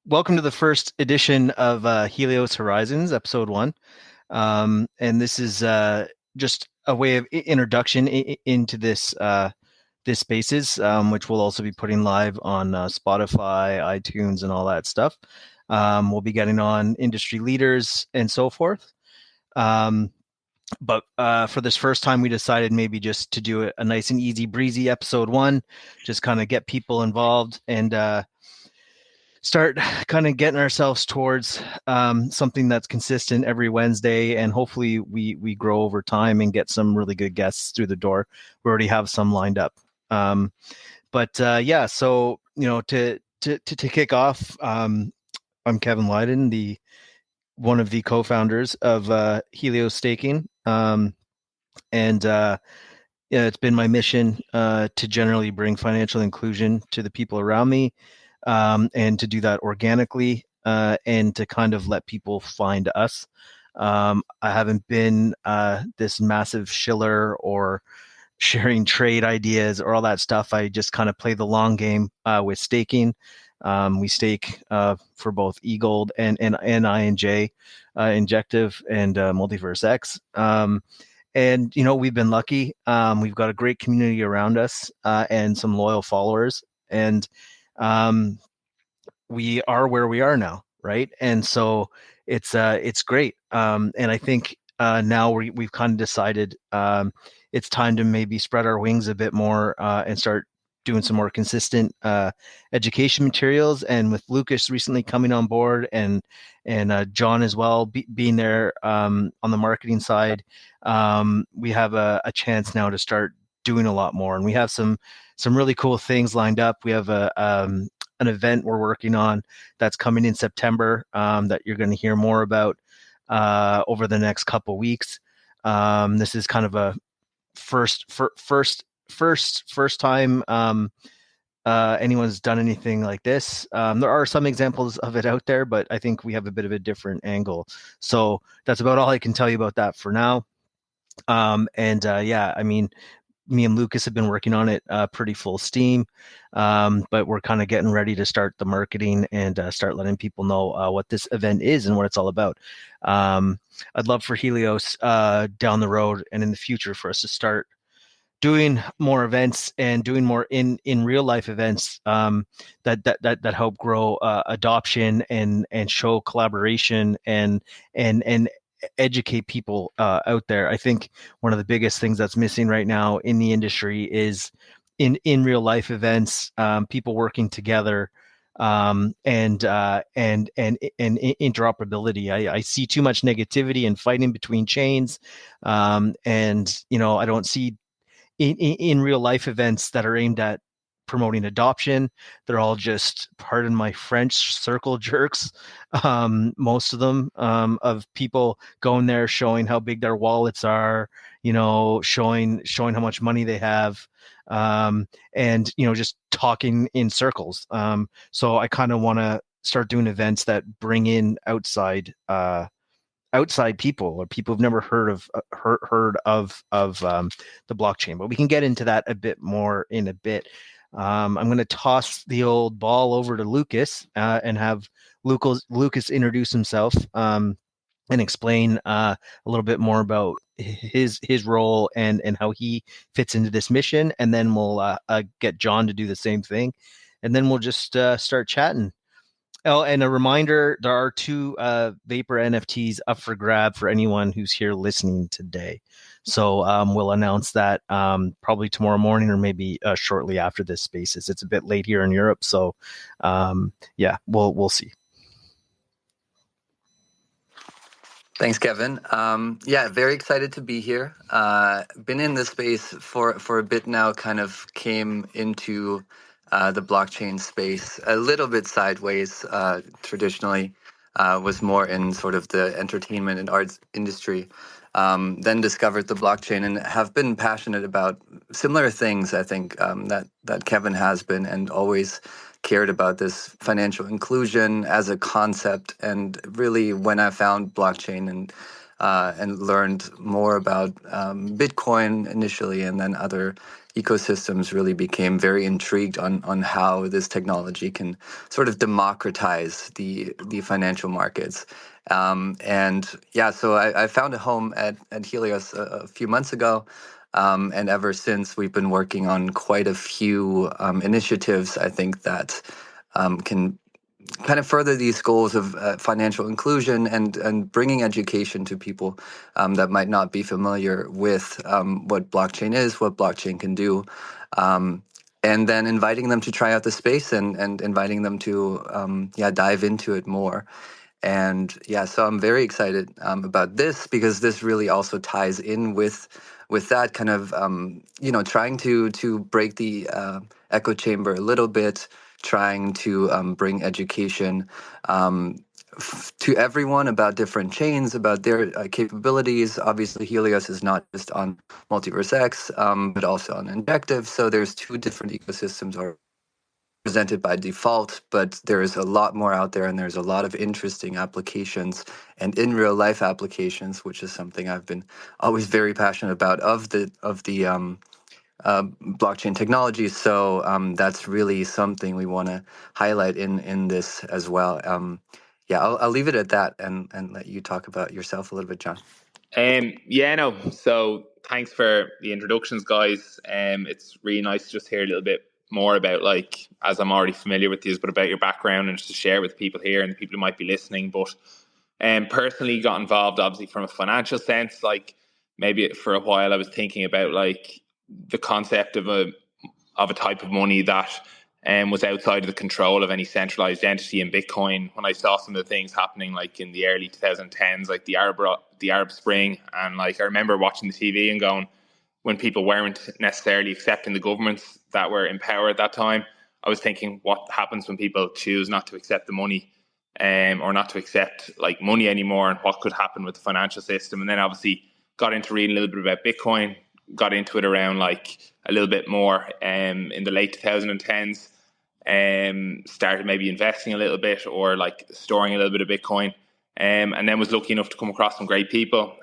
Welcome to the first edition of Helios Horizons, episode one. And this is just a way of introduction into this spaces, which we'll also be putting live on Spotify, iTunes, and all that stuff. We'll be getting on industry leaders and so forth. But for this first time, we decided maybe just to do a nice and easy breezy episode one, just kind of get people involved and start kind of getting ourselves towards something that's consistent every Wednesday, and hopefully we grow over time and get some really good guests through the door. We already have some lined up, but yeah. So to kick off, I'm Kevin Lydon, the one of the co-founders of Helios Staking, and yeah, it's been my mission to generally bring financial inclusion to the people around me, and to do that organically, and to kind of let people find us. I haven't been this massive shiller or sharing trade ideas or all that stuff. I just kind of play the long game with staking. We stake for both eGold and INJ, Injective, and Multiverse X. And we've been lucky. We've got a great community around us, and some loyal followers, and um, we are where we are now, right? And so it's great. And I think now we've kind of decided it's time to maybe spread our wings a bit more, and start doing some more consistent education materials. And with Lucas recently coming on board, and John as well being there on the marketing side, we have a chance now to start doing a lot more. And we have some really cool things lined up. We have an event we're working on that's coming in September, that you're going to hear more about over the next couple weeks. This is kind of a first time anyone's done anything like this. There are some examples of it out there, but I think we have a bit of a different angle. So that's about all I can tell you about that for now. And yeah, I mean, me and Lucas have been working on it pretty full steam, but we're kind of getting ready to start the marketing and start letting people know what this event is and what it's all about. I'd love for Helios down the road and in the future for us to start doing more events and doing more in real life events, that help grow adoption and show collaboration and educate people out there. I think one of the biggest things that's missing right now in the industry is in real life events, people working together, and interoperability. I see too much negativity and fighting between chains, and I don't see in real life events that are aimed at promoting adoption. They're all just, pardon my French, circle jerks. Most of them, of people going there showing how big their wallets are, showing how much money they have, and just talking in circles. So I kind of want to start doing events that bring in outside people, or people who've never heard of the blockchain. But we can get into that a bit more in a bit. I'm going to toss the old ball over to Lucas, and have Lucas introduce himself, and explain a little bit more about his role and how he fits into this mission. And then we'll get John to do the same thing, and then we'll just start chatting. Oh, and a reminder, there are two Vapor NFTs up for grab for anyone who's here listening today. So we'll announce that probably tomorrow morning, or maybe shortly after this Spaces. It's a bit late here in Europe, so yeah, we'll see. Thanks, Kevin. Yeah, very excited to be here. Been in this space for a bit now, kind of came into the blockchain space a little bit sideways. Traditionally, was more in sort of the entertainment and arts industry. Then discovered the blockchain and have been passionate about similar things, I think, that Kevin has been, and always cared about this financial inclusion as a concept. And really, when I found blockchain and and learned more about Bitcoin initially, and then other ecosystems, really became very intrigued on how this technology can sort of democratize the financial markets. And yeah, so I found a home at Helios a few months ago. And ever since, we've been working on quite a few initiatives, I think, that can kind of further these goals of financial inclusion and bringing education to people that might not be familiar with what blockchain is, what blockchain can do, um, and then inviting them to try out the space and inviting them to dive into it more. And yeah, so I'm very excited about this, because this really also ties in with that kind of trying to break the echo chamber a little bit, trying to bring education to everyone about different chains, about their capabilities. Obviously, Helios is not just on Multiverse X, but also on Injective. So there's two different ecosystems presented by default, but there is a lot more out there, and there's a lot of interesting applications and in real life applications, which is something I've been always very passionate about of the blockchain technology. So that's really something we want to highlight in this as well. Yeah, I'll leave it at that and let you talk about yourself a little bit, John. Yeah, no. So thanks for the introductions, guys. It's really nice to just hear a little bit more about, like, as I'm already familiar with you, but about your background, and just to share with people here and the people who might be listening. But personally got involved, obviously, from a financial sense. Like, maybe for a while I was thinking about, like, the concept of a type of money that was outside of the control of any centralized entity in Bitcoin. When I saw some of the things happening, like in the early 2010s, like the Arab Spring, and like I remember watching the TV and going, when people weren't necessarily accepting the governments that were in power at that time, I was thinking, what happens when people choose not to accept the money, or not to accept like money anymore, and what could happen with the financial system. And then obviously got into reading a little bit about Bitcoin, got into it around like a little bit more in the late 2010s, started maybe investing a little bit, or like storing a little bit of Bitcoin. And then was lucky enough to come across some great people,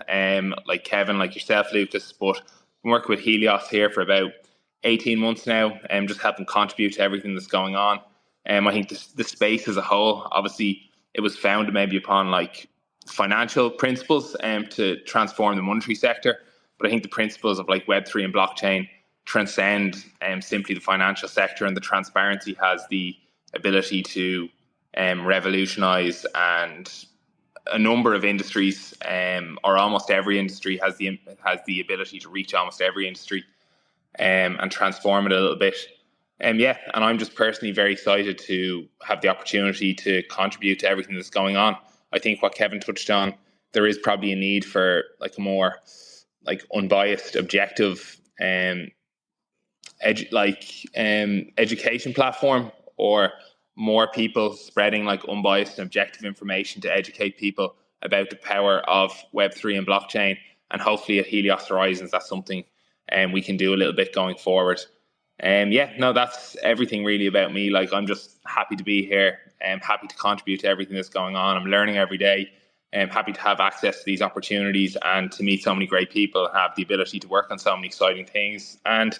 like Kevin, like yourself, Lucas. But I'm working with Helios here for about 18 months now, and just helping contribute to everything that's going on. I think the space as a whole, obviously, it was founded maybe upon like financial principles to transform the monetary sector. But I think the principles of like Web3 and blockchain transcend simply the financial sector, and the transparency has the ability to revolutionize, and a number of industries, or almost every industry, has the ability to reach almost every industry, and transform it a little bit. Yeah, and I'm just personally very excited to have the opportunity to contribute to everything that's going on. I think what Kevin touched on, there is probably a need for like a more like unbiased, objective, education platform, or more people spreading like unbiased and objective information to educate people about the power of Web3 and blockchain. And hopefully at Helios Horizons, that's something we can do a little bit going forward. Yeah, no, that's everything really about me. Like, I'm just happy to be here. I'm happy to contribute to everything that's going on. I'm learning every day. I'm happy to have access to these opportunities and to meet so many great people and have the ability to work on so many exciting things, and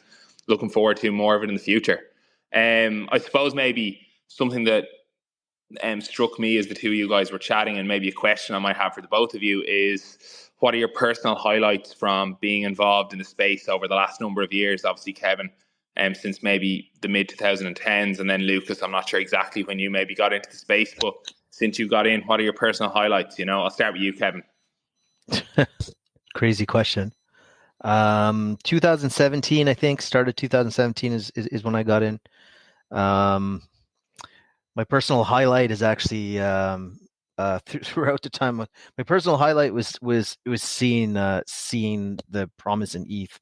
looking forward to more of it in the future. I suppose maybe something that struck me as the two of you guys were chatting, and maybe a question I might have for the both of you, is what are your personal highlights from being involved in the space over the last number of years? Obviously, Kevin, since maybe the mid 2010s, and then Lucas, I'm not sure exactly when you maybe got into the space, but since you got in, what are your personal highlights? You know, I'll start with you, Kevin. Crazy question. 2017, I think, started 2017 is when I got in. My personal highlight is actually throughout the time. My personal highlight was seeing the promise in ETH.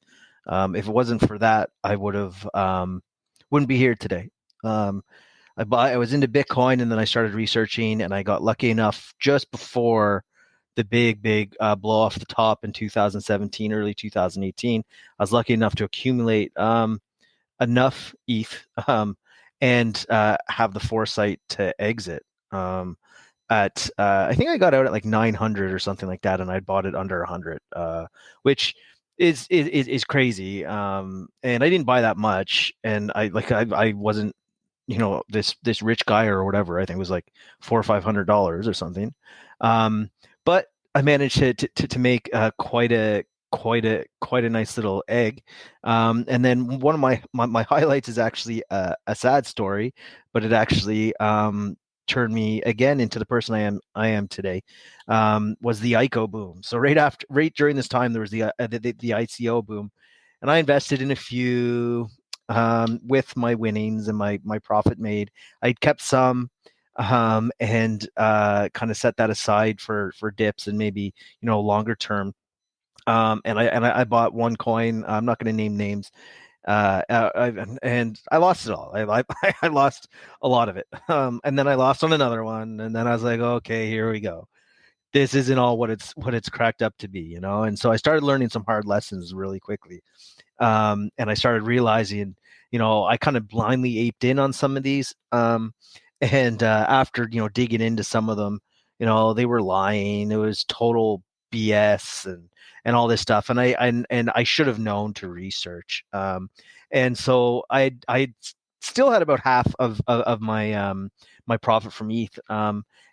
If it wasn't for that, I wouldn't be here today. I was into Bitcoin, and then I started researching, and I got lucky enough just before the big blow off the top in 2017, early 2018. I was lucky enough to accumulate enough ETH and have the foresight to exit. at I think I got out at like 900 or something like that, and I bought it under 100, which is crazy. And I didn't buy that much, and I wasn't, this rich guy or whatever. I think it was like $400 or $500 or something. But I managed to make quite a nice little egg. And then one of my highlights is actually a sad story, but it actually turned me again into the person I am today. Was the ICO boom. So right during this time, there was the ICO boom, and I invested in a few with my winnings and my profit made. I kept some, and kind of set that aside for dips and maybe longer term. And I bought one coin. I'm not going to name names. And I lost it all. I lost a lot of it. And then I lost on another one, and then I was like, okay, here we go. This isn't all what it's cracked up to be. And so I started learning some hard lessons really quickly. And I started realizing, I kind of blindly aped in on some of these. And after digging into some of them, they were lying. It was total BS and all this stuff. And I should have known to research. And so I still had about half of my profit from ETH.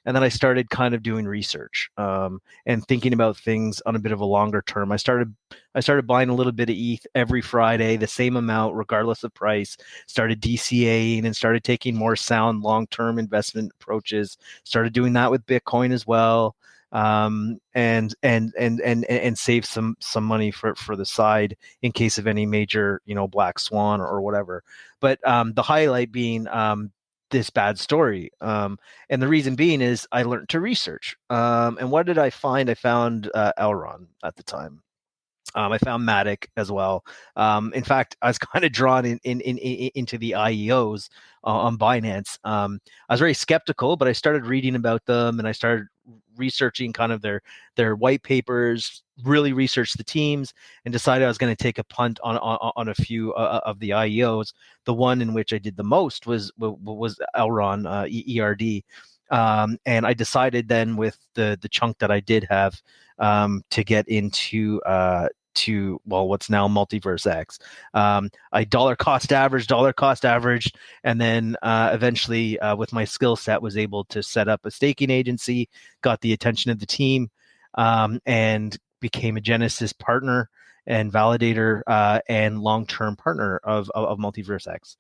And then I started kind of doing research, and thinking about things on a bit of a longer term. I started buying a little bit of ETH every Friday, the same amount, regardless of price. Started DCAing and started taking more sound long-term investment approaches. Started doing that with Bitcoin as well, and save some money for the side in case of any major black swan or whatever. But the highlight being this bad story. And the reason being is I learned to research. And what did I find? I found Elron at the time. I found Matic as well. In fact, I was kind of drawn into the IEOs on Binance. I was very skeptical, but I started reading about them, and I started researching kind of their white papers, really researched the teams, and decided I was going to take a punt on a few of the IEOs. The one in which I did the most was Elron, ERD. And I decided then, with the chunk that I did have, to get into what's now Multiverse X. I dollar cost averaged, and then eventually, with my skill set, was able to set up a staking agency, got the attention of the team, and became a Genesis partner and validator, and long-term partner of Multiverse X.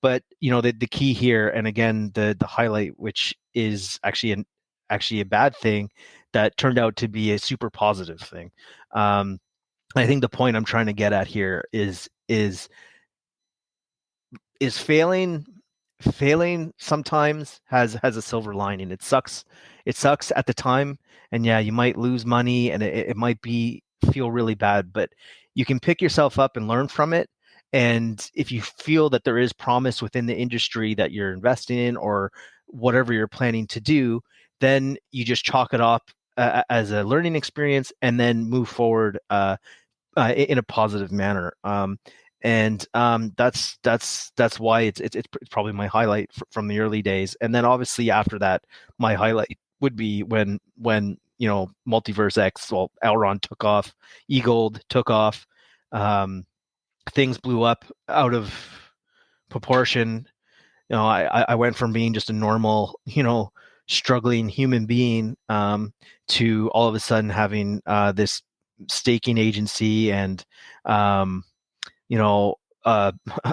But the key here, and again the highlight, which is actually a bad thing that turned out to be a super positive thing. I think the point I'm trying to get at here is failing sometimes has a silver lining. It sucks at the time, and yeah, you might lose money, and it might feel really bad, but you can pick yourself up and learn from it. And if you feel that there is promise within the industry that you're investing in, or whatever you're planning to do, then you just chalk it up as a learning experience, and then move forward in a positive manner. And that's why it's probably my highlight from the early days. And then obviously after that, my highlight would be when Multiverse X, well, Elron took off, eGold took off, things blew up out of proportion. I went from being just a normal, struggling human being, to all of a sudden having this staking agency and, a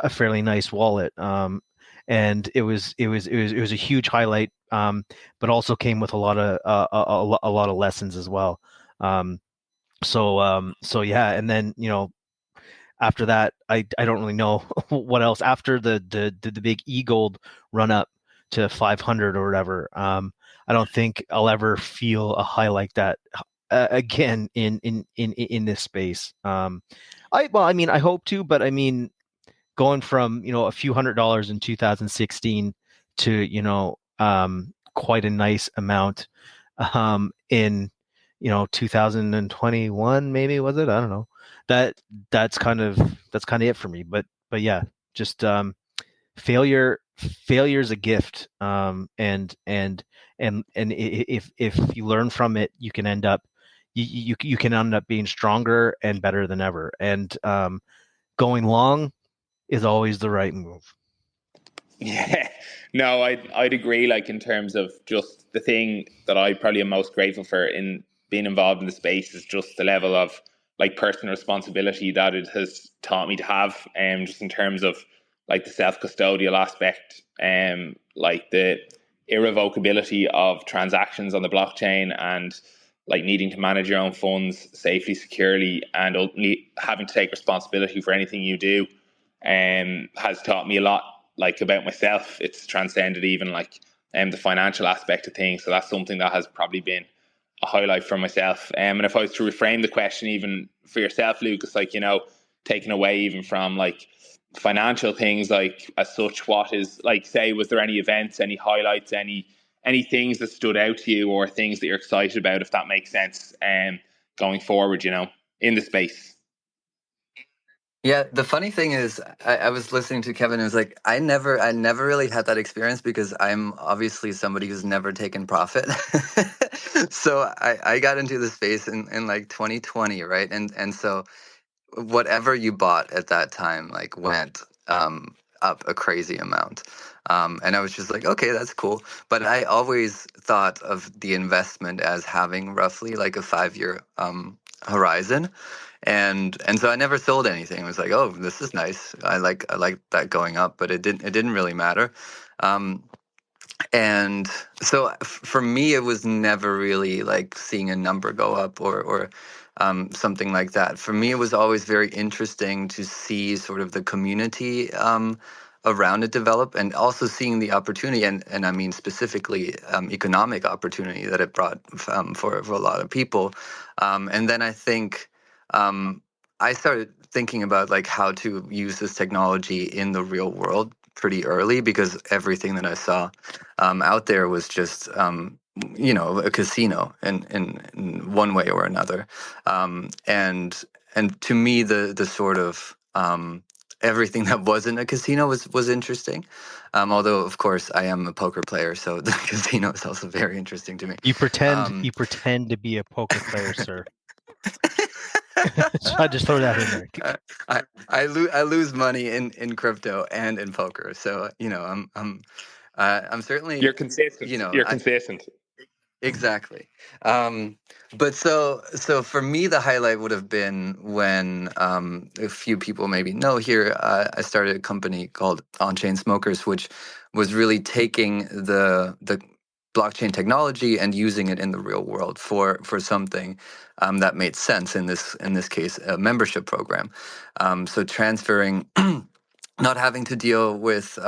fairly nice wallet. And it was a huge highlight, but also came with a lot of lessons as well. So yeah, and then after that, I don't really know what else after the big eGold run up to 500 or whatever. I don't think I'll ever feel a high like that again in this space. I hope to, but I mean, going from a few $100s in 2016 to quite a nice amount in 2021, maybe, was it? I don't know. That's kind of it for me. But yeah, just failure is a gift, and if you learn from it, you can end up you can end up being stronger and better than ever. And going long is always the right move. Yeah, no, I'd agree. Like, in terms of just the thing that I probably am most grateful for in being involved in the space is just the level of like personal responsibility that it has taught me to have, just in terms of like the self custodial aspect, like the irrevocability of transactions on the blockchain, and like needing to manage your own funds safely, securely, and ultimately having to take responsibility for anything you do, has taught me a lot, like, about myself. It's transcended even like the financial aspect of things. So that's something that has probably been a highlight for myself. And if I was to reframe the question even for yourself, Lucas, like, taking away even from like financial things, like as such, what is, like, say, was there any events, any highlights, any things that stood out to you, or things that you're excited about, if that makes sense, going forward, in the space? Yeah, the funny thing is, I was listening to Kevin. And it was like I never really had that experience because I'm obviously somebody who's never taken profit. So I got into the space in like 2020, right? And so whatever you bought at that time like went up a crazy amount. And I was just like, okay, that's cool. But I always thought of the investment as having roughly like a 5-year horizon. And so I never sold anything. It was like, oh, this is nice. I like that going up, but it didn't really matter. Um, and so for me, it was never really like seeing a number go up or something like that. For me, it was always very interesting to see sort of the community around it develop, and also seeing the opportunity, and I mean specifically economic opportunity that it brought for a lot of people. And then I think I started thinking about like how to use this technology in the real world pretty early, because everything that I saw out there was just a casino in one way or another. And to me, the sort of everything that wasn't a casino was interesting. Although of course I am a poker player, so the casino is also very interesting to me. You pretend Um, to be a poker player, sir. So I just throw that in there. I lose money in crypto and in poker, so I'm certainly, You're consistent. You're I consistent. exactly. Um, but so for me, the highlight would have been when a few people maybe know here. I started a company called On Chain Smokers, which was really taking the blockchain technology and using it in the real world for something that made sense. In this case, a membership program. So transferring. Not having to deal with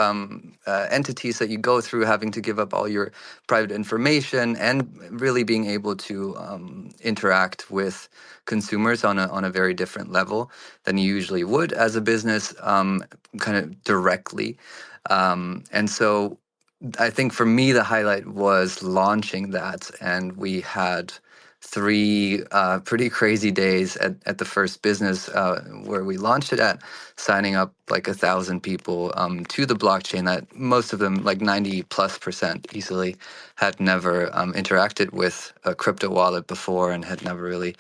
entities that you go through, having to give up all your private information, and really being able to interact with consumers on a very different level than you usually would as a business, kind of directly. And so I think for me, the highlight was launching that, and we had 3 pretty crazy days at the first business where we launched it at, signing up like 1,000 people to the blockchain, that most of them, like 90+% easily, had never interacted with a crypto wallet before, and had never really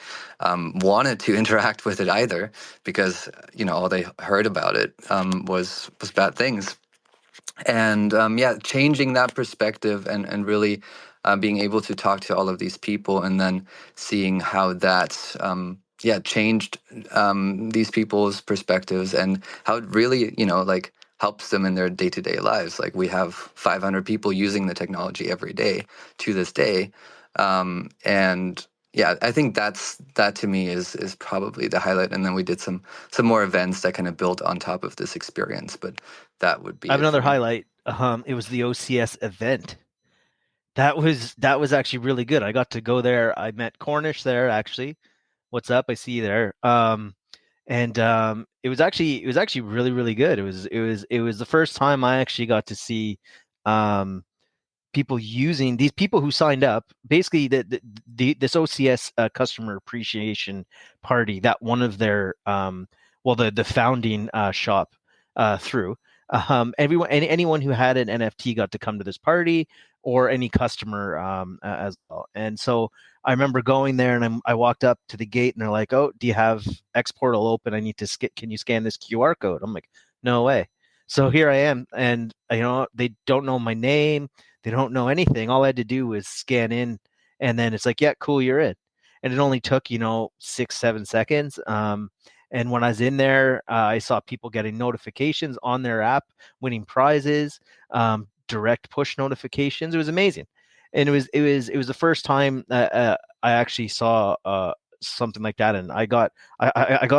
wanted to interact with it either, because all they heard about it was bad things. And yeah, changing that perspective, and really being able to talk to all of these people, and then seeing how that yeah, changed these people's perspectives, and how it really like helps them in their day-to-day lives. Like, we have 500 people using the technology every day to this day. And yeah, I think that to me is probably the highlight. And then we did some more events that kind of built on top of this experience, but that would I be have it for another me. highlight. It was the OCS event. That was actually really good. I got to go there. I met Cornish there, actually. What's up? I see you there. And it was actually really, really good. It was the first time I actually got to see people using, these people who signed up, basically this OCS customer appreciation party that one of their the founding shop threw. Anyone who had an NFT got to come to this party, or any customer as well. And so I remember going there, and I walked up to the gate, and they're like, "Oh, do you have X Portal open? I need to can you scan this QR code?" I'm like, "No way." So here I am, and they don't know my name, they don't know anything. All I had to do was scan in, and then it's like, "Yeah, cool, you're in." And it only took 6-7 seconds. And when I was in there, I saw people getting notifications on their app, winning prizes, direct push notifications. It was amazing, and it was the first time I actually saw something like that, and I got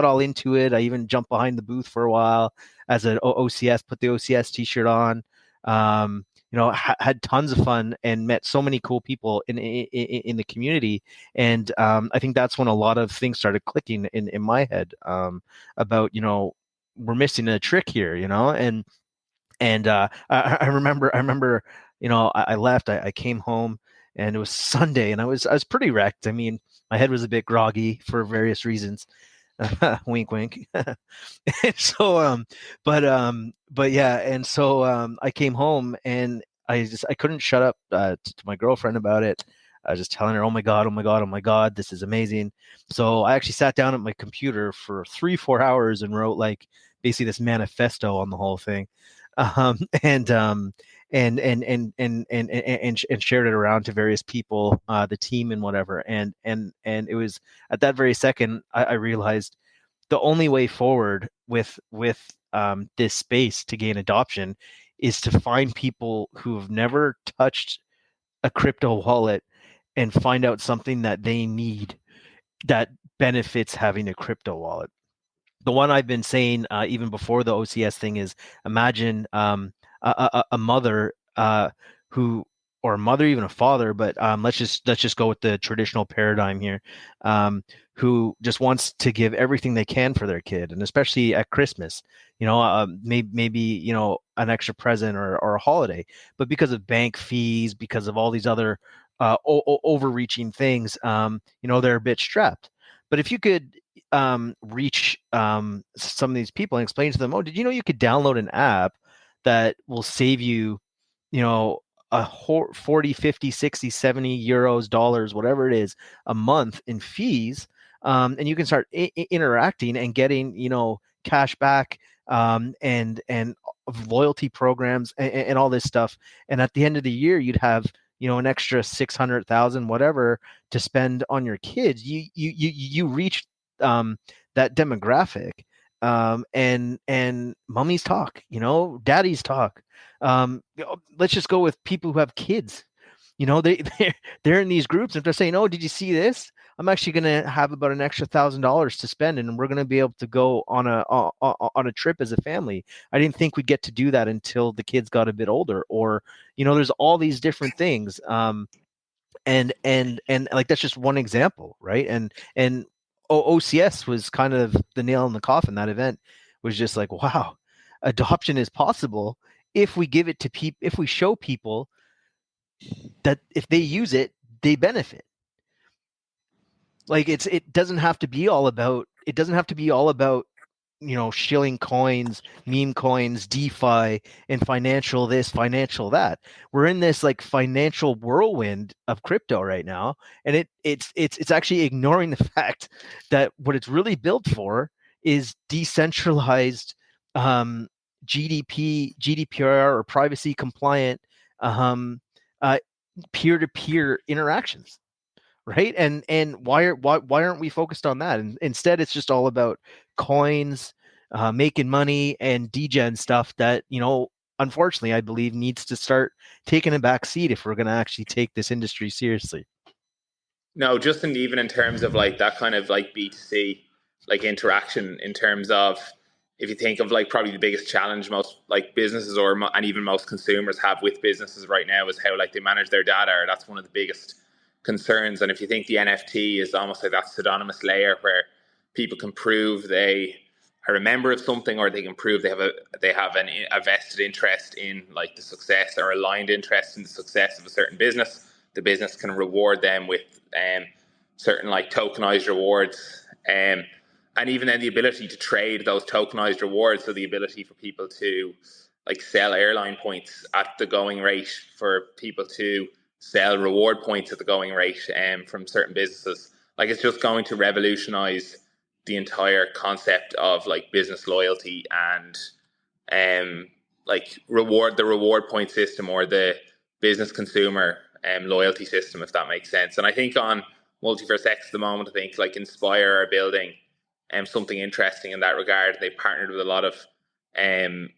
all into it. I even jumped behind the booth for a while as an OCS, put the OCS T-shirt on. Had tons of fun and met so many cool people in the community. And I think that's when a lot of things started clicking in my head about, we're missing a trick here, and I remember, I left, I came home, and it was Sunday, and I was pretty wrecked. I mean, my head was a bit groggy for various reasons. Wink, wink. And so but yeah, and so I came home, and I couldn't shut up to my girlfriend about it. I was just telling her, "Oh my god, oh my god, oh my god, this is amazing." So I actually sat down at my computer for 3-4 hours and wrote, like, basically this manifesto on the whole thing. um and um and shared it around to various people, the team and whatever. And it was at that very second I realized the only way forward with this space to gain adoption is to find people who have never touched a crypto wallet and find out something that they need that benefits having a crypto wallet. The one I've been saying even before the OCS thing is, imagine a mother who, or a mother, even a father, but let's just go with the traditional paradigm here, who just wants to give everything they can for their kid, and especially at Christmas, maybe an extra present, or a holiday, but because of bank fees, because of all these other overreaching things, they're a bit strapped. But if you could reach some of these people and explain to them, "Oh, did you know you could download an app that will save you, you know, 40, 50, 60, 70 euros, dollars, whatever it is, a month in fees, and you can start interacting and getting, cash back, and loyalty programs, and all this stuff. And at the end of the year, you'd have, an extra 600,000, whatever, to spend on your kids. You reach that demographic, and mummies talk, daddies talk. Let's just go with people who have kids. They're in these groups, and if they're saying, "Oh, did you see this? I'm actually going to have about an extra $1,000 to spend, and we're going to be able to go on a trip as a family. I didn't think we'd get to do that until the kids got a bit older." Or, there's all these different things. And like, that's just one example, right? And OCS was kind of the nail in the coffin. That event was just like, wow, adoption is possible if we give it to people, if we show people that if they use it, they benefit. Like, it doesn't have to be all about, shilling coins, meme coins, DeFi, and financial this, financial that. We're in this, like, financial whirlwind of crypto right now, and it's actually ignoring the fact that what it's really built for is decentralized, GDPR or privacy compliant, um, uh, peer-to-peer interactions. Right. And why aren't we focused on that? And instead, it's just all about coins, making money, and degen stuff that, unfortunately, I believe needs to start taking a back seat if we're going to actually take this industry seriously. No, just even in terms of like that kind of like B2C like interaction, in terms of, if you think of like probably the biggest challenge most like businesses and even most consumers have with businesses right now is how like they manage their data. Or that's one of the biggest concerns. And if you think the NFT is almost like that pseudonymous layer where people can prove they are a member of something, or they can prove they have a vested interest in like the success, or aligned interest in the success of a certain business. The business can reward them with certain like tokenized rewards, and even then the ability to trade those tokenized rewards. So the ability for people to like sell airline points at the going rate, for people to sell reward points at the going rate from certain businesses. Like, it's just going to revolutionize the entire concept of like business loyalty and like the reward point system, or the business consumer loyalty system, if that makes sense. And I think on Multiverse X at the moment, I think like Inspire are building something interesting in that regard. They partnered with a lot of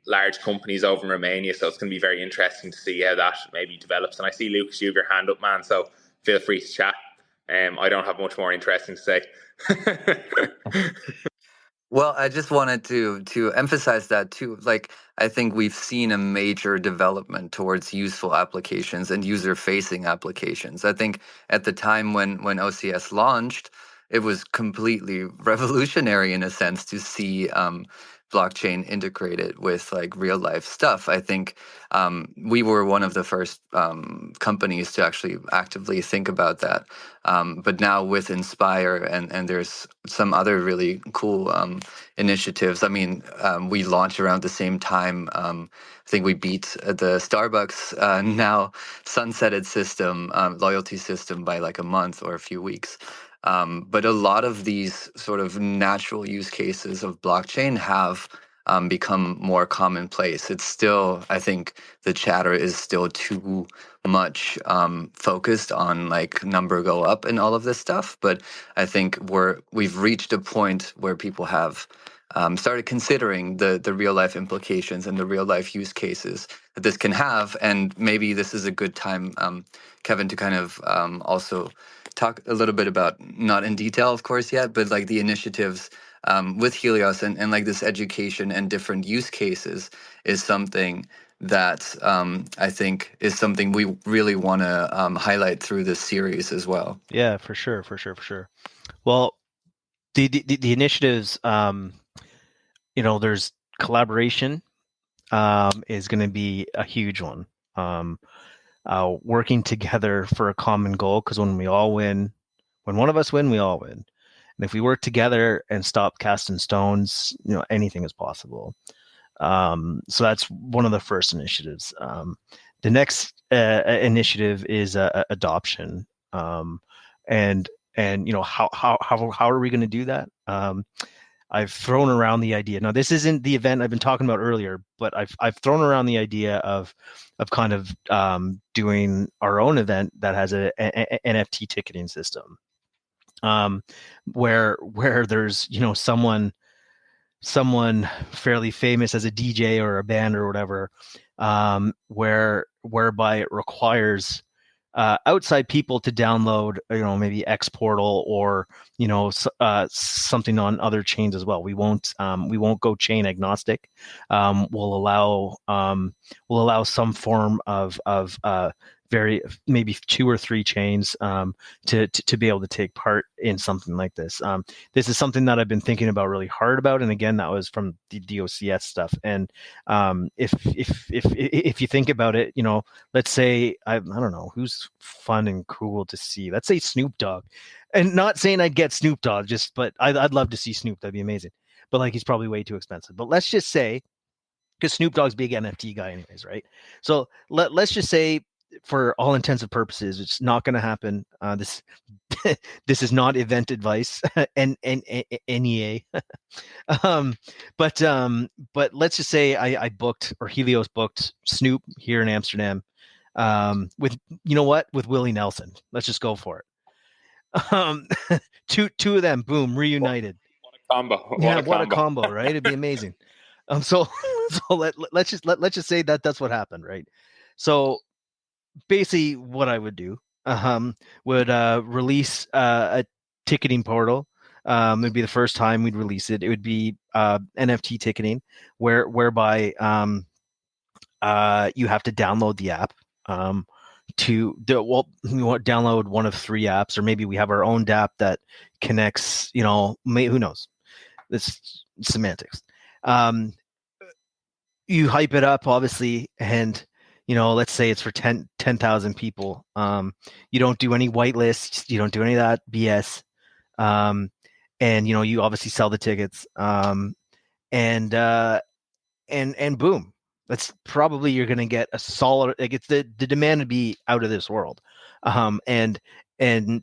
large companies over in Romania, so it's going to be very interesting to see how that maybe develops. And I see, Lucas, you have your hand up, man, so feel free to chat. I don't have much more interesting to say. Well, I just wanted to emphasize that too. Like, I think we've seen a major development towards useful applications and user-facing applications. I think at the time when OCS launched, it was completely revolutionary in a sense to see blockchain integrated with like real life stuff. I think we were one of the first companies to actually actively think about that. But now with Inspire and there's some other really cool initiatives. I mean, we launched around the same time. I think we beat the Starbucks now sunsetted system, loyalty system, by like a month or a few weeks. But a lot of these sort of natural use cases of blockchain have become more commonplace. It's still, I think, the chatter is still too much focused on like number go up and all of this stuff. But I think we've reached a point where people have started considering the real life implications and the real life use cases that this can have. And maybe this is a good time, Kevin, to kind of also talk a little bit about, not in detail, of course, yet, but like the initiatives with Helios and like this education and different use cases is something that I think is something we really want to highlight through this series as well. Yeah, for sure. Well, the initiatives, there's collaboration is going to be a huge one. Working together for a common goal, because when one of us win, we all win. And if we work together and stop casting stones, anything is possible. So that's one of the first initiatives. The next initiative is adoption. And how are we going to do that? I've thrown around the idea. Now, this isn't the event I've been talking about earlier, but I've thrown around the idea of kind of doing our own event that has a NFT ticketing system, where there's someone fairly famous as a DJ or a band or whatever, whereby it requires outside people to download, maybe X Portal or something on other chains as well. We won't go chain agnostic. We'll allow some form of maybe 2 or 3 chains to be able to take part in something like this. This is something that I've been thinking about really hard about, and again, that was from the DOCS stuff. And if you think about it, let's say I don't know who's fun and cool to see. Let's say Snoop Dogg, and not saying I'd get Snoop Dogg, but I'd love to see Snoop. That'd be amazing. But like, he's probably way too expensive. But let's just say, because Snoop Dogg's a big NFT guy anyways, right? So let's just say, for all intents and purposes, it's not going to happen. This this is not event advice, and NEA. But let's just say I booked, or Helios booked, Snoop here in Amsterdam, with with Willie Nelson. Let's just go for it. Two of them, boom, reunited. What a combo! What a combo, right? It'd be amazing. So let's just say that's what happened, right? So basically, what I would do would release a ticketing portal. It'd be the first time we'd release it. It would be NFT ticketing, whereby you have to download the app. Download one of 3 apps, or maybe we have our own DApp that connects. Who knows? It's semantics. You hype it up, obviously, and let's say it's for 10,000 people. You don't do any whitelists. You don't do any of that BS. And you obviously sell the tickets. And boom, that's probably you're going to get a solid, like it's the demand to be out of this world. And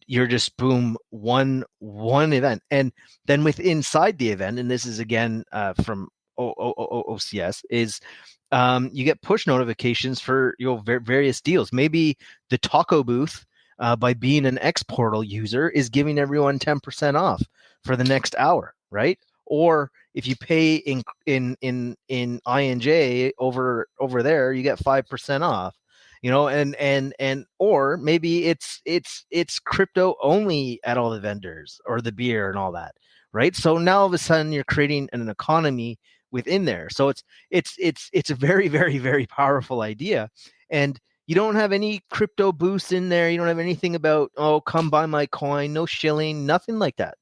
you're just boom, one event. And then inside the event, and this is again from OCS, is you get push notifications for various deals. Maybe the taco booth, by being an X Portal user, is giving everyone 10% off for the next hour, right? Or if you pay in INJ over there, you get 5% off. And or maybe it's crypto only at all the vendors or the beer and all that, right? So now all of a sudden you're creating an economy within there. So it's a very, very, very powerful idea. And you don't have any crypto boosts in there. You don't have anything about, oh, come buy my coin, no shilling, nothing like that.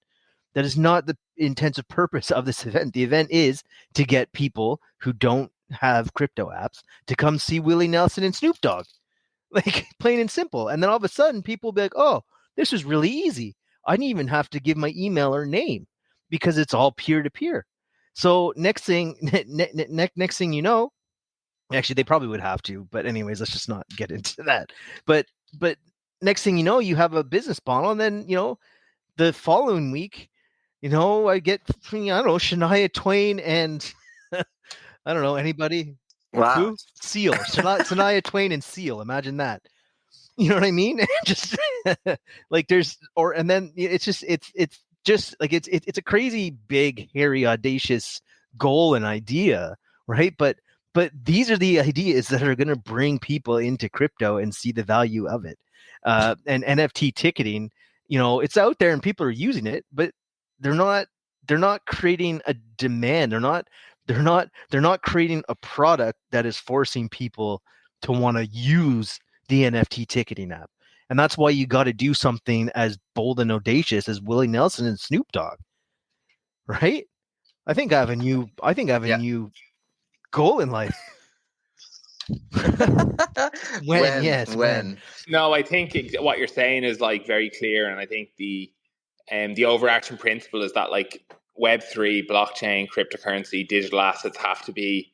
That is not the intensive purpose of this event. The event is to get people who don't have crypto apps to come see Willie Nelson and Snoop Dogg, like plain and simple. And then all of a sudden people will be like, oh, this is really easy. I didn't even have to give my email or name because it's all peer to peer. So next thing you know, actually they probably would have to, but anyways, let's just not get into that. But next thing you know, you have a business model, and then the following week, I get, I don't know, Shania Twain and I don't know anybody. Wow. Who? Seal. Shania Twain and Seal. Imagine that. You know what I mean? Just like and then it's just like it's a crazy big, hairy, audacious goal and idea, right? But these are the ideas that are going to bring people into crypto and see the value of it. And NFT ticketing, it's out there and people are using it, but they're not creating a demand. They're not creating a product that is forcing people to want to use the NFT ticketing app. And that's why you got to do something as bold and audacious as Willie Nelson and Snoop Dogg, right? I think I have a new goal in life. When? No, I think what you're saying is like very clear, and I think the overarching principle is that like Web3, blockchain, cryptocurrency, digital assets have to be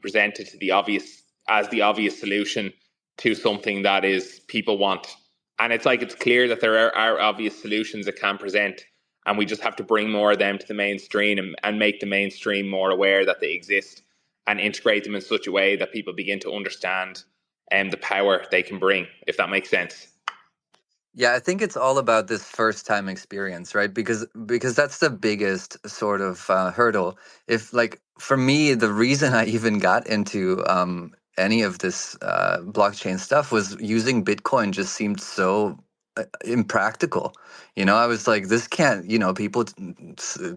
presented to the obvious as the obvious solution to something that is people want. And it's clear that there are obvious solutions that can present, and we just have to bring more of them to the mainstream and make the mainstream more aware that they exist and integrate them in such a way that people begin to understand the power they can bring, if that makes sense. Yeah, I think it's all about this first time experience, right? Because that's the biggest sort of hurdle. If like for me, the reason I even got into any of this blockchain stuff was using Bitcoin just seemed so impractical. I was like, this can't, people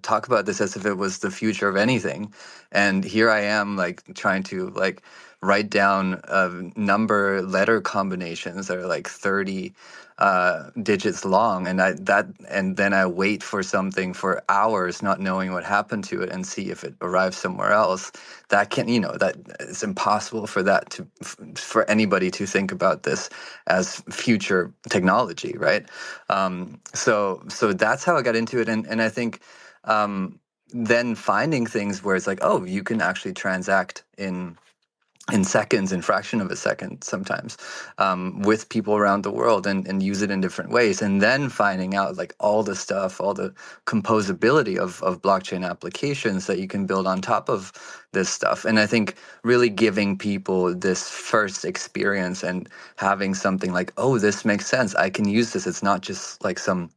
talk about this as if it was the future of anything. And here I am like trying to like write down number letter combinations that are like 30 digits long, and then I wait for something for hours, not knowing what happened to it, and see if it arrives somewhere else. That can, that it's impossible for anybody to think about this as future technology, right? So that's how I got into it, and I think then finding things where it's like, oh, you can actually transact in seconds, in fraction of a second sometimes, with people around the world and use it in different ways. And then finding out like all the stuff, all the composability of blockchain applications that you can build on top of this stuff. And I think really giving people this first experience and having something like, oh, this makes sense. I can use this. It's not just like some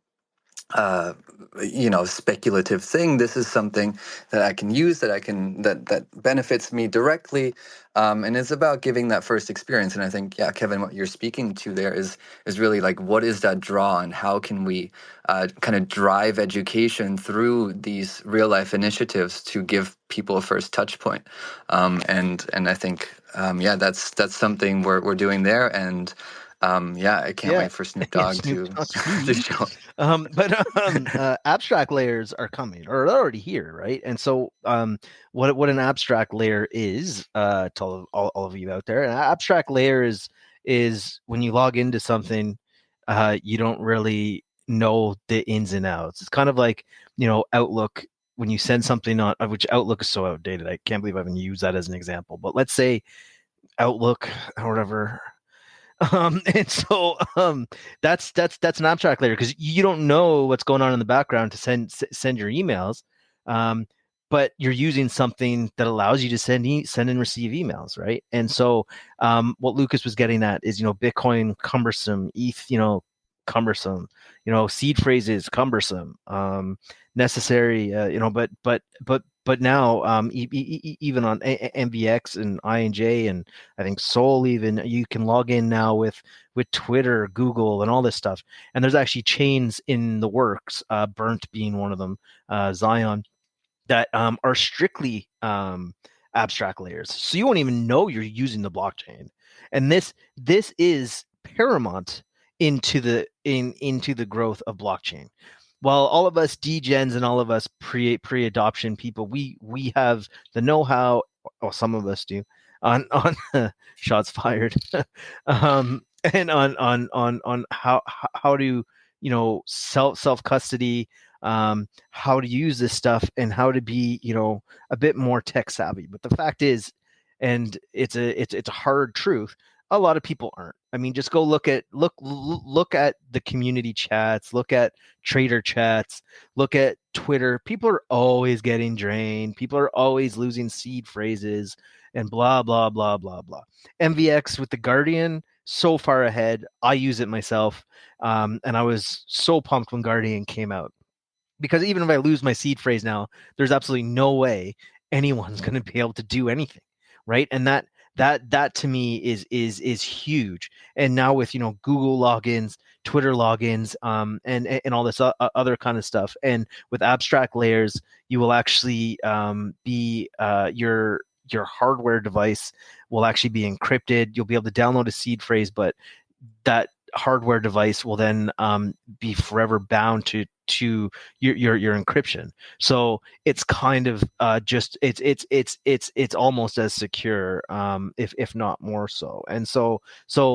speculative thing. This is something that I can use, that benefits me directly, and it's about giving that first experience. And I think, yeah, Kevin, what you're speaking to there is really like, what is that draw, and how can we kind of drive education through these real life initiatives to give people a first touch point. And I think that's something we're doing there. And I can't wait for Snoop Dogg to show. But abstract layers are coming, or they're already here, right? And so what an abstract layer is, to all of you out there, an abstract layer is when you log into something, you don't really know the ins and outs. It's kind of like Outlook when you send something on, which Outlook is so outdated. I can't believe I haven't used that as an example. But let's say Outlook or whatever. And so that's an abstract layer because you don't know what's going on in the background to send your emails. But you're using something that allows you to send and receive emails, right? And so what Lukas was getting at is, Bitcoin cumbersome, ETH, cumbersome, seed phrases cumbersome, necessary, but now even on MVX and INJ and I think Sol, even you can log in now with Twitter, Google, and all this stuff. And there's actually chains in the works, Burnt being one of them, Zion, that are strictly abstract layers. So you won't even know you're using the blockchain. And this is paramount into the growth of blockchain. While all of us degens and all of us pre-adoption people, we have the know-how, or some of us do, on shots fired, and on how to self custody, how to use this stuff, and how to be a bit more tech savvy. But the fact is, and it's a hard truth, a lot of people aren't. I mean, just go look at the community chats, look at trader chats, look at Twitter. People are always getting drained. People are always losing seed phrases and blah blah blah blah blah. MVX with the Guardian, so far ahead. I use it myself, and I was so pumped when Guardian came out, because even if I lose my seed phrase now, there's absolutely no way anyone's going to be able to do anything, right? And that to me is huge. And now with Google logins, Twitter logins, and all this other kind of stuff, and with abstract layers, you will actually be your hardware device will actually be encrypted. You'll be able to download a seed phrase, but that hardware device will then be forever bound to your encryption. So it's kind of just it's almost as secure, if not more so. And so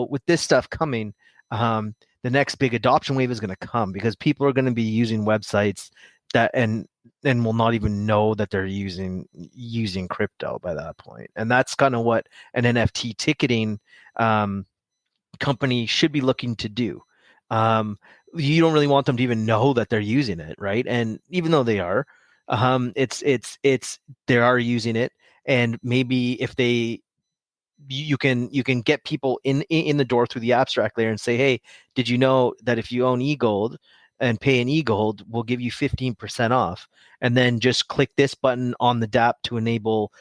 with this stuff coming, the next big adoption wave is going to come, because people are going to be using websites that and will not even know that they're using crypto by that point. And that's kind of what an NFT ticketing company should be looking to do. You don't really want them to even know that they're using it, right? And even though they are, it's they are using it. And maybe if you can get people in the door through the abstract layer and say, hey, did you know that if you own eGold and pay an eGold, we'll give you 15% off, and then just click this button on the dApp to enable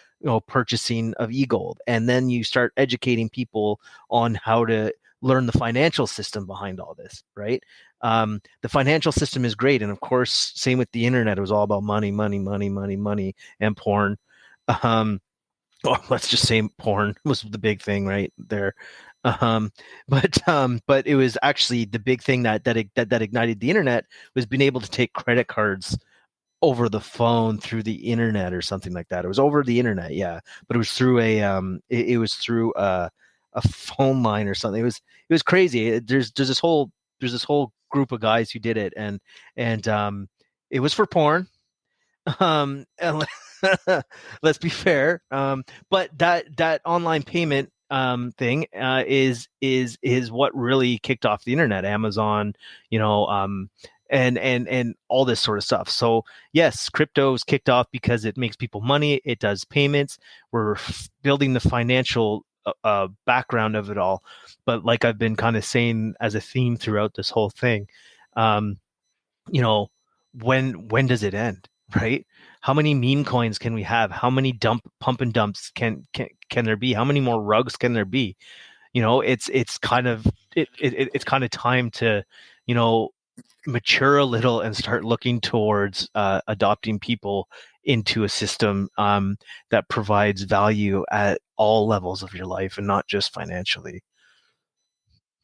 purchasing of eGold. And then you start educating people on how to learn the financial system behind all this, right? The financial system is great, and of course, same with the internet. It was all about money, and porn. Let's just say porn was the big thing right there. But it was actually the big thing that ignited the internet, was being able to take credit cards over the phone through the internet or something like that. It was over the internet, yeah, but it was through it was through a phone line or something. It was crazy. There's this whole group of guys who did it, and it was for porn. And let's be fair. But that online payment thing is what really kicked off the internet. Amazon, and all this sort of stuff. So yes, crypto's kicked off because it makes people money. It does payments. We're building the financial background of it all. But like I've been kind of saying as a theme throughout this whole thing, when does it end, right? How many meme coins can we have? How many pump and dumps can there be? How many more rugs can there be? It's kind of it's kind of time to mature a little and start looking towards adopting people into a system that provides value at all levels of your life and not just financially.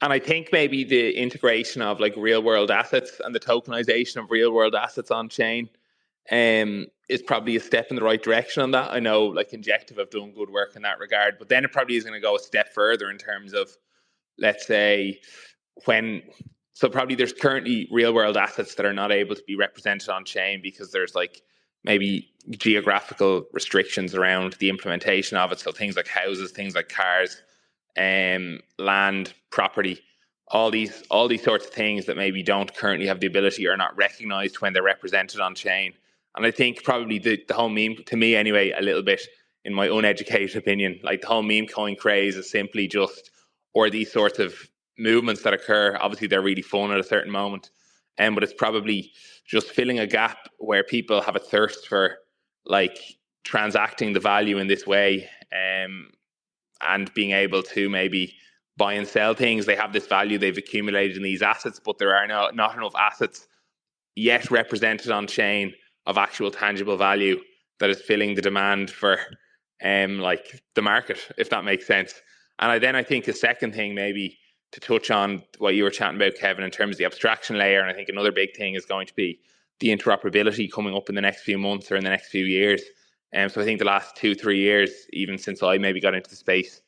And I think maybe the integration of like real world assets and the tokenization of real world assets on chain is probably a step in the right direction on that. I know like Injective have done good work in that regard, but then it probably is going to go a step further in terms of, let's say, so probably there's currently real world assets that are not able to be represented on chain because there's like maybe geographical restrictions around the implementation of it. So things like houses, things like cars, land, property, all these sorts of things that maybe don't currently have the ability or are not recognized when they're represented on chain. And I think probably the whole meme, to me anyway, a little bit, in my uneducated opinion, like the whole meme coin craze is simply just, or these sorts of movements that occur, obviously they're really fun at a certain moment, but it's probably just filling a gap where people have a thirst for like transacting the value in this way, and being able to maybe buy and sell things. They have this value they've accumulated in these assets, but there are not enough assets yet represented on chain of actual tangible value that is filling the demand for like the market, if that makes sense. And I think the second thing, maybe to touch on what you were chatting about, Kevin, in terms of the abstraction layer, and I think another big thing is going to be the interoperability coming up in the next few months or in the next few years. So I think the last 2-3 years, even since I maybe got into the space,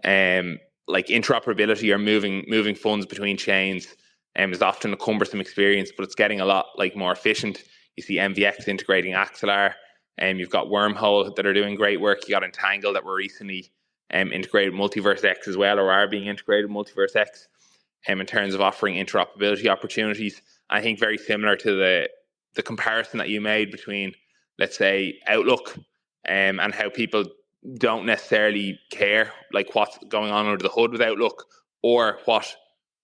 like interoperability or moving funds between chains is often a cumbersome experience, but it's getting a lot like more efficient. You see MVX integrating Axelar, and you've got Wormhole that are doing great work. You got Entangle that were recently integrated Multiverse X as well, or are being integrated Multiverse X, in terms of offering interoperability opportunities. I think very similar to the comparison that you made between, let's say, Outlook, and how people don't necessarily care like what's going on under the hood with Outlook, or what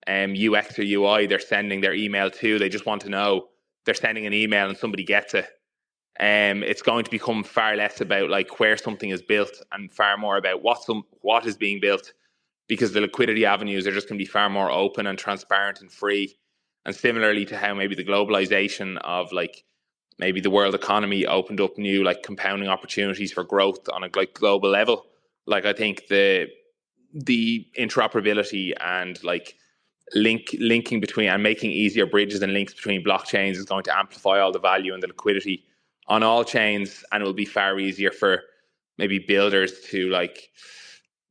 UX or UI they're sending their email to. They just want to know they're sending an email and somebody gets it. It's going to become far less about like where something is built and far more about what is being built, because the liquidity avenues are just going to be far more open and transparent and free. And similarly to how maybe the globalization of like maybe the world economy opened up new like compounding opportunities for growth on a like global level. Like I think the interoperability and like linking between and making easier bridges and links between blockchains is going to amplify all the value and the liquidity on all chains, and it will be far easier for maybe builders to like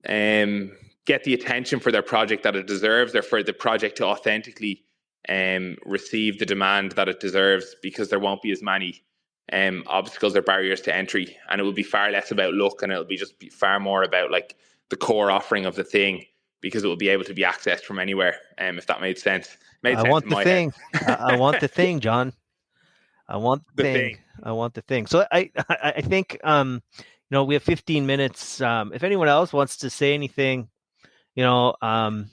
get the attention for their project that it deserves, or for the project to authentically receive the demand that it deserves, because there won't be as many obstacles or barriers to entry, and it will be far less about luck, and it'll be just far more about like the core offering of the thing, because it will be able to be accessed from anywhere. If that made sense. I want the thing. I want the thing, John. I want the thing. I want the thing. So I think we have 15 minutes. If anyone else wants to say anything, now's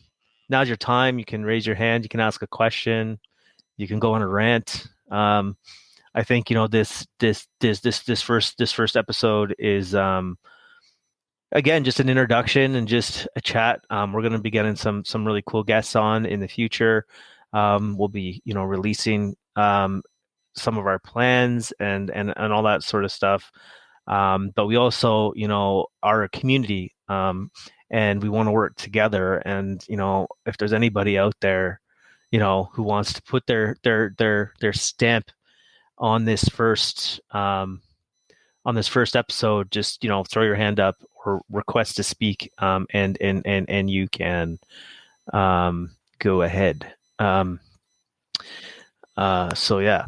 your time. You can raise your hand. You can ask a question. You can go on a rant. I think this first episode is again just an introduction and just a chat. We're going to be getting some really cool guests on in the future. We'll be releasing some of our plans and all that sort of stuff. But we also are a community, and we want to work together. And if there's anybody out there who wants to put their stamp on this first episode, just throw your hand up or request to speak, and you can go ahead. So yeah.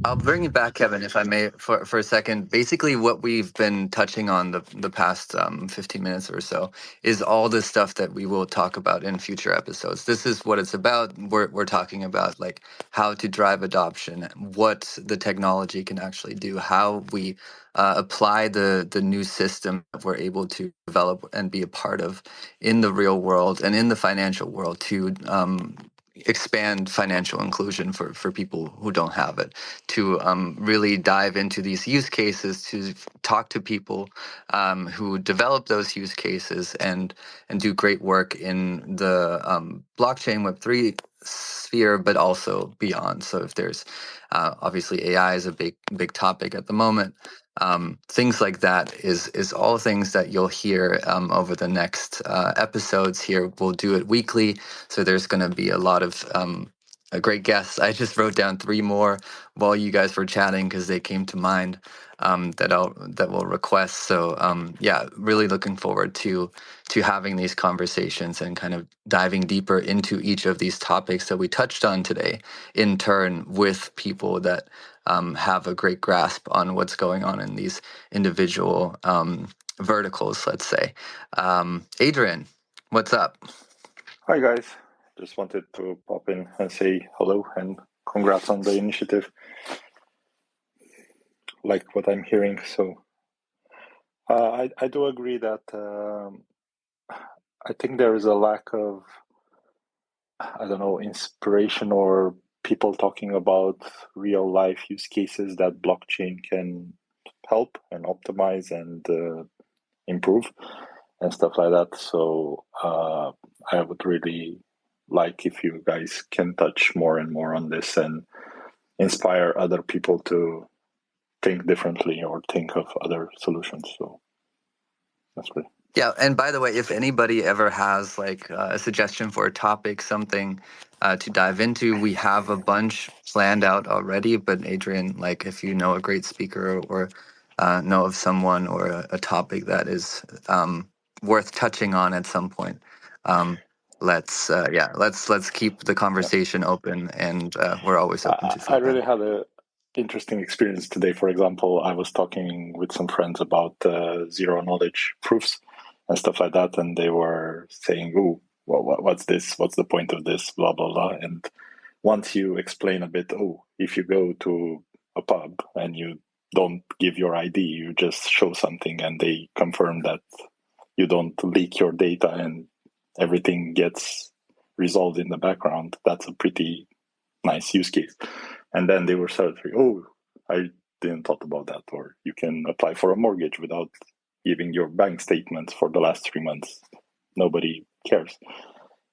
I'll bring it back, Kevin, if I may, for a second. Basically, what we've been touching on the past 15 minutes or so is all the stuff that we will talk about in future episodes. This is what it's about. We're talking about like how to drive adoption, what the technology can actually do, how we apply the new system that we're able to develop and be a part of in the real world and in the financial world to expand financial inclusion for people who don't have it, to really dive into these use cases, to talk to people who develop those use cases and do great work in the blockchain Web3 sphere, but also beyond. So if there's obviously AI is a big topic at the moment. Things like that is all things that you'll hear over the next episodes here. We'll do it weekly, so there's going to be a lot of great guests. I just wrote down three more while you guys were chatting because they came to mind that we'll request. So yeah, really looking forward to having these conversations and kind of diving deeper into each of these topics that we touched on today, in turn with people that have a great grasp on what's going on in these individual verticals. Let's say, Adrian, what's up? Hi guys, just wanted to pop in and say hello and congrats on the initiative. Like what I'm hearing, so I do agree that I think there is a lack of, I don't know, inspiration or people talking about real life use cases that blockchain can help and optimize and improve and stuff like that. So I would really like if you guys can touch more and more on this and inspire other people to think differently or think of other solutions. So that's great. Yeah, and by the way, if anybody ever has like a suggestion for a topic, something to dive into, we have a bunch planned out already. But Adrian, like if you know a great speaker or know of someone or a topic that is worth touching on at some point, let's keep the conversation open, and we're always open to I feedback. really had a interesting experience today. For example, I was talking with some friends about zero knowledge proofs and stuff like that, and they were saying, "Oh, what's this? What's the point of this? Blah blah blah." And once you explain a bit, oh, if you go to a pub and you don't give your ID, you just show something, and they confirm that you don't leak your data and everything gets resolved in the background. That's a pretty nice use case. And then they were sort of, oh, I didn't thought about that. Or you can apply for a mortgage without giving your bank statements for the last 3 months. Nobody cares.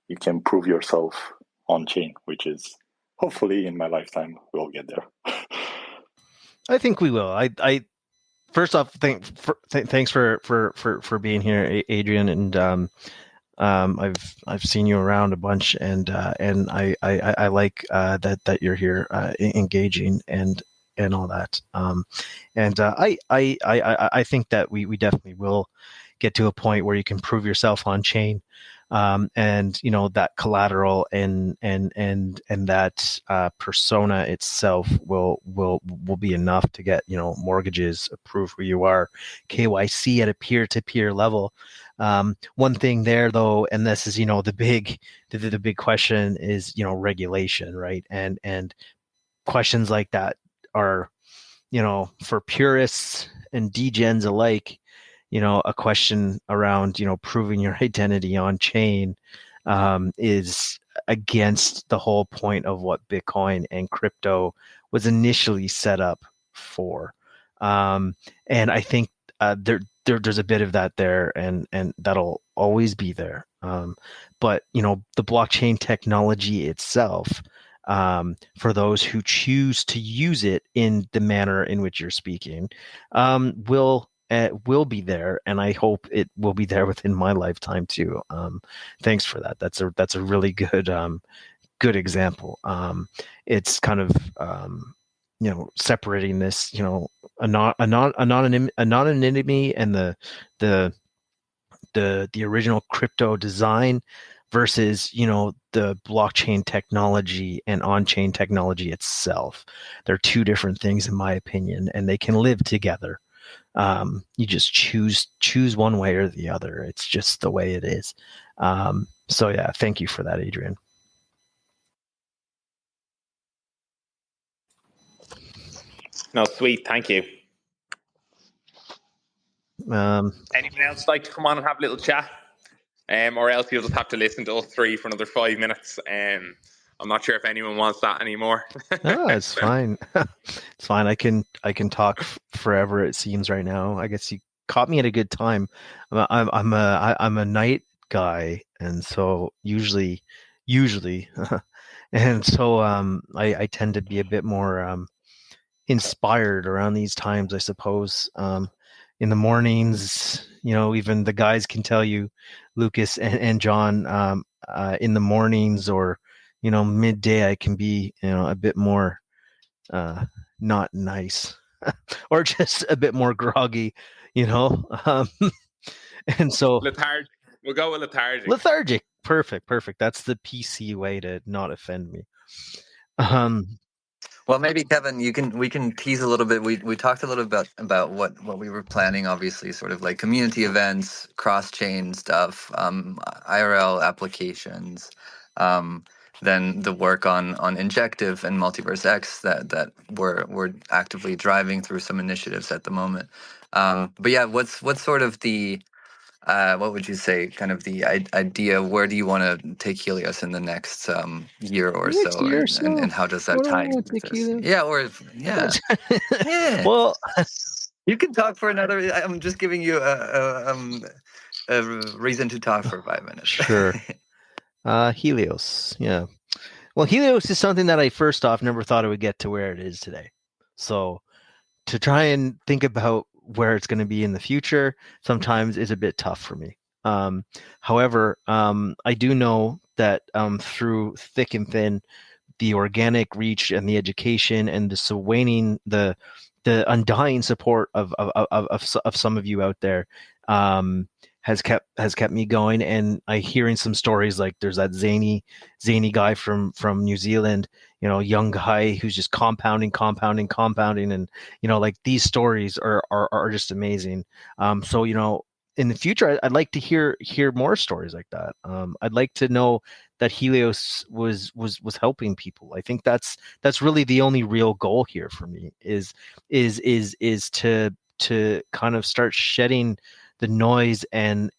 You can prove yourself on chain, which is hopefully in my lifetime we'll get there. I think we will. I first off, thanks for being here, Adrian, and I've seen you around a bunch, and I like that you're here engaging and all that. I think that we definitely will get to a point where you can prove yourself on chain, and that collateral and that persona itself will be enough to get mortgages, prove who you are, KYC at a peer-to-peer level. One thing there though, and this is the big question is regulation, right? And questions like that are for purists and degens alike, a question around proving your identity on chain is against the whole point of what Bitcoin and crypto was initially set up for. And I think there's a bit of that there, and that'll always be there. But the blockchain technology itself, for those who choose to use it in the manner in which you're speaking, will be there, and I hope it will be there within my lifetime too. Thanks for that. That's a really good example. It's kind of separating this anonymity and the original crypto design versus the blockchain technology and on-chain technology itself. They're two different things in my opinion, and they can live together. You just choose one way or the other. It's just the way it is. So yeah, thank you for that, Adrian. No, sweet, thank you. Anyone else like to come on and have a little chat? Or else you'll just have to listen to us three for another 5 minutes. I'm not sure if anyone wants that anymore. Oh, it's fine. It's fine. I can talk forever. It seems right now. I guess you caught me at a good time. I'm a night guy, and so usually, and so I tend to be a bit more inspired around these times, I suppose. In the mornings, even the guys can tell you, Lucas and John, in the mornings or midday I can be, a bit more not nice or just a bit more groggy, and so Lethargic. We'll go with lethargic. Perfect. That's the PC way to not offend me. Um, Well, maybe Kevin, we can tease a little bit. We talked a little bit about what we were planning. Obviously, sort of like community events, cross chain stuff, IRL applications, um, then the work on Injective and Multiverse X that we're actively driving through some initiatives at the moment. But yeah, what's sort of the what would you say, kind of the idea? Where do you want to take Helios in the next year or next so, year or and so, how does that what do I tie in want to with take this? you Yeah, or yeah, yeah. well, You can talk for another. I'm just giving you a reason to talk for 5 minutes. sure. Helios, yeah. Well, Helios is something that I first off never thought it would get to where it is today. So to try and think about where it's going to be in the future sometimes is a bit tough for me. However, I do know that through thick and thin, the organic reach and the education and the waning the undying support of some of you out there has kept me going. And I hearing some stories like there's that zany guy from New Zealand, young guy who's just compounding, and like these stories are just amazing. So in the future, I'd like to hear more stories like that. I'd like to know that Helios was helping people. I think that's really the only real goal here for me is to kind of start shedding the noise and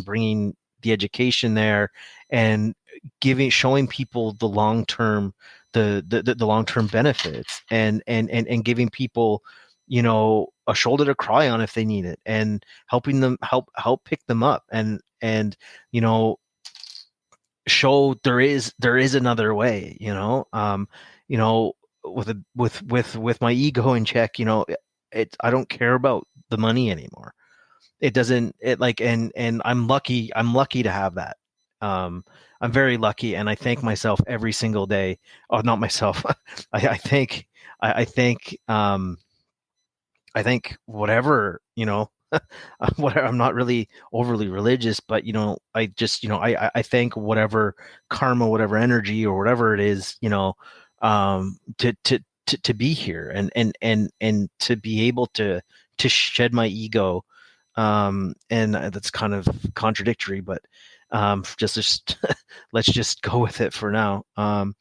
bringing the education there and showing people the long term the long term benefits and giving people a shoulder to cry on if they need it, and helping them help pick them up and show there is another way, with my ego in check. I don't care about the money anymore. It doesn't it like and I'm lucky to have that. I'm very lucky, and I thank myself every single day. Oh, not myself. I think I think I think whatever, whatever. I'm not really overly religious, but I just, I thank whatever karma, whatever energy, or whatever it is, to be here and to be able to shed my ego. And that's kind of contradictory, but just let's just go with it for now. And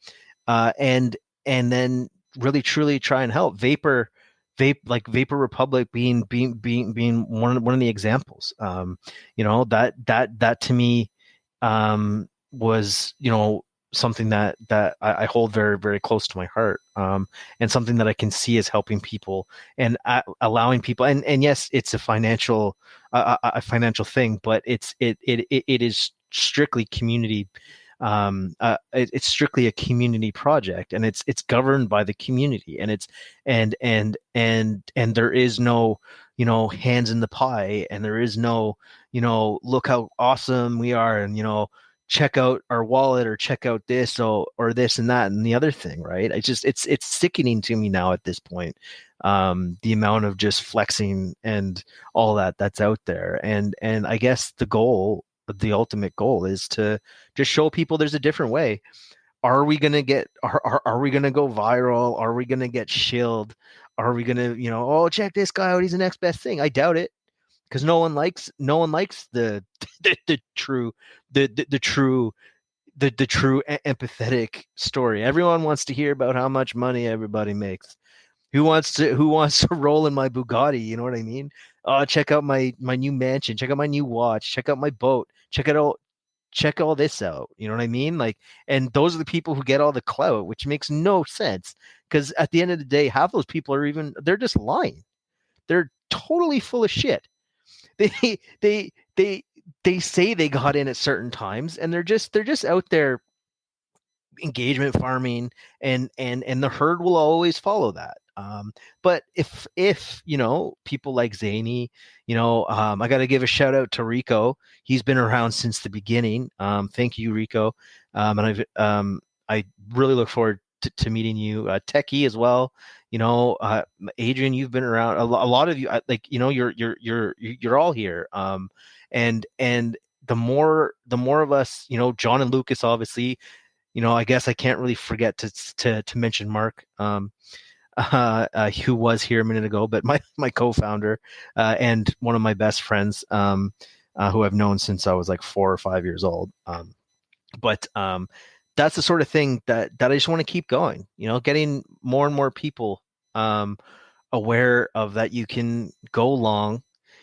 then really truly try and help Vapor Republic being one of the examples. That to me was something that I hold very, very close to my heart, and something that I can see as helping people and allowing people. And yes, it's a financial thing, but it is strictly community. It's strictly a community project, and it's governed by the community, and it's and there is no hands in the pie, and there is no look how awesome we are, and check out our wallet or check out this or this and that and the other thing, right? It's sickening to me now at this point, the amount of just flexing and all that's out there. And I guess the ultimate goal is to just show people there's a different way. Are we gonna are we gonna go viral? Are we gonna get shilled? Are we gonna oh, check this guy out, he's the next best thing? I doubt it, because no one likes the the true the true the true empathetic story. Everyone wants to hear about how much money everybody makes. Who wants to roll in my Bugatti? You know what I mean? Oh, check out my new mansion. Check out my new watch. Check out my boat. Check all this out. You know what I mean? Like, and those are the people who get all the clout, which makes no sense. Because at the end of the day, half those people they're just lying. They're totally full of shit. They they they they say they got in at certain times, and they're just out there engagement farming, and the herd will always follow that. But if people like Zany, I got to give a shout out to Rico. He's been around since the beginning. Thank you, Rico. And I really look forward to meeting you, Techie as well. Adrian, you've been around a lot of you. You're all here. And the more of us, John and Lucas, obviously, I guess I can't really forget to mention Mark, who was here a minute ago, but my co-founder, and one of my best friends, who I've known since I was like 4 or 5 years old. But that's the sort of thing that I just want to keep going, getting more and more people aware of that. You can go long,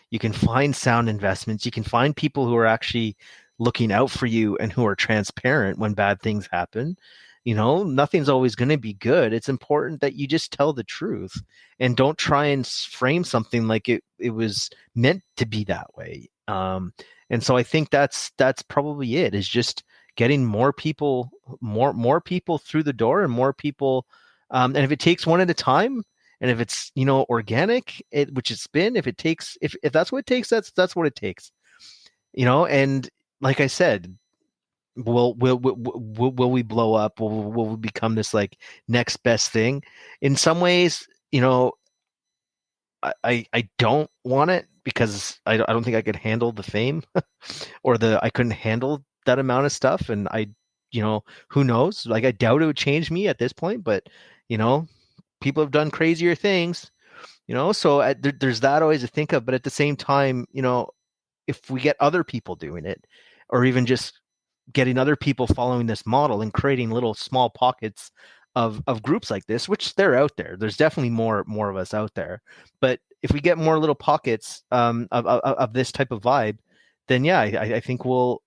you can find sound investments, you can find people who are actually looking out for you and who are transparent when bad things happen. Nothing's always going to be good. It's important that you just tell the truth and don't try and frame something like it was meant to be that way. And so I think that's probably it, is just getting more people through the door, and more people. And if it takes one at a time, and if it's, organic, which it's been, if that's what it takes, that's what it takes. And like I said, will we blow up? Will we become this like next best thing? In some ways, I don't want it, because I don't think I could handle the fame or I couldn't handle that amount of stuff. And who knows? Like, I doubt it would change me at this point, but people have done crazier things, so there's that always to think of. But at the same time, if we get other people doing it, or even just getting other people following this model and creating little small pockets of groups like this, which they're out there. There's definitely more of us out there. But if we get more little pockets of this type of vibe, then yeah, I think we'll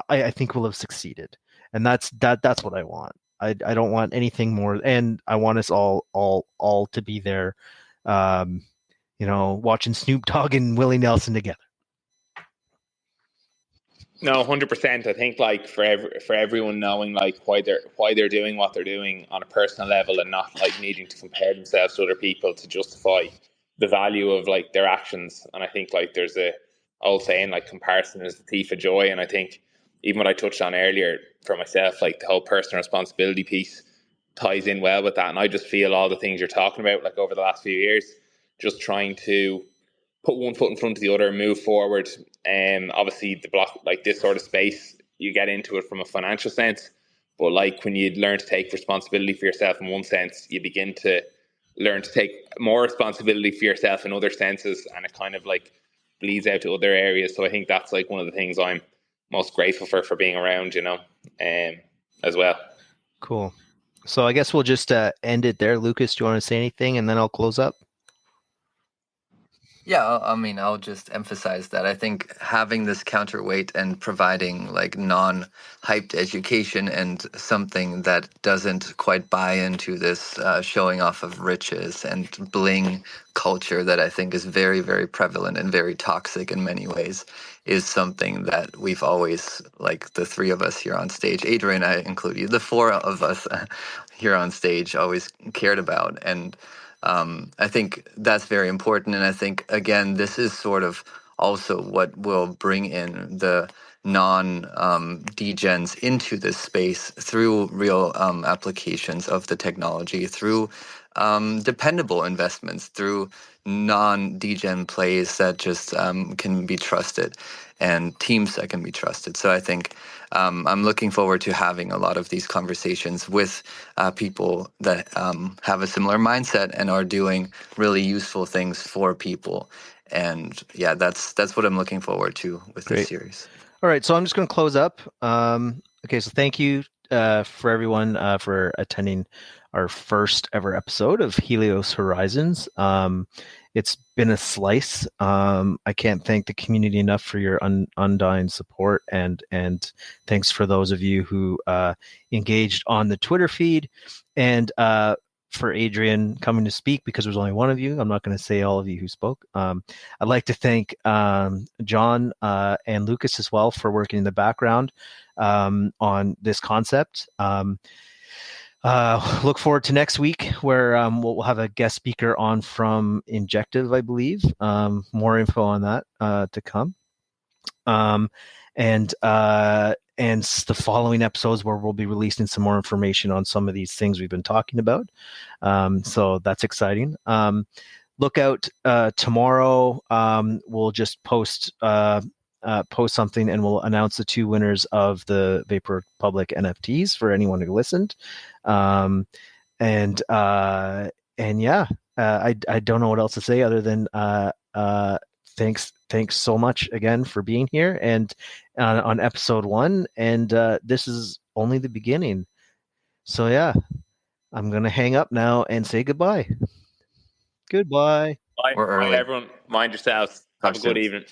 have succeeded. And that's what I want. I don't want anything more, and I want us all to be there, watching Snoop Dogg and Willie Nelson together. No, 100%. I think like for everyone knowing like why they're doing what they're doing on a personal level, and not like needing to compare themselves to other people to justify the value of like their actions. And I think like there's a old saying, like, comparison is the thief of joy. And I think even what I touched on earlier for myself, like the whole personal responsibility piece ties in well with that. And I just feel all the things you're talking about, like over the last few years, just trying to put one foot in front of the other, move forward. Obviously the block, like this sort of space, you get into it from a financial sense, but like when you learn to take responsibility for yourself in one sense, you begin to learn to take more responsibility for yourself in other senses, and it kind of like bleeds out to other areas. So I think that's like one of the things I'm most grateful for being around, as well. Cool. So I guess we'll just end it there. Lucas, do you want to say anything, and then I'll close up? Yeah, I mean, I'll just emphasize that I think having this counterweight and providing like non-hyped education and something that doesn't quite buy into this showing off of riches and bling culture that I think is very, very prevalent and very toxic in many ways is something that we've always, like the three of us here on stage, Adrian, I include you, the four of us here on stage always cared about. And I think that's very important. And I think, again, this is sort of also what will bring in the non-degens into this space through real applications of the technology, through dependable investments, through non-degen plays that just can be trusted, and teams that can be trusted. So I think I'm looking forward to having a lot of these conversations with people that have a similar mindset and are doing really useful things for people. And yeah, that's what I'm looking forward to with Great. this series. All right, so I'm just going to close up. Okay, so thank you for everyone for attending our first ever episode of Helios Horizons. It's been a slice. I can't thank the community enough for your undying support, and thanks for those of you who engaged on the Twitter feed, and for Adrian coming to speak, because there's only one of you. I'm not going to say all of you who spoke. I'd like to thank John and Lucas as well for working in the background on this concept. Look forward to next week where we'll have a guest speaker on from Injective, I believe. More info on that to come. And the following episodes where we'll be releasing some more information on some of these things we've been talking about. So that's exciting. Look out tomorrow. We'll just post something and we'll announce the 2 winners of the Vapor Public NFTs for anyone who listened. And yeah, I don't know what else to say other than thanks so much again for being here and on episode 1. And this is only the beginning. So yeah, I'm gonna hang up now and say goodbye. Goodbye. Bye, We're bye early. everyone. Mind yourselves. Have Talk a good soon. evening.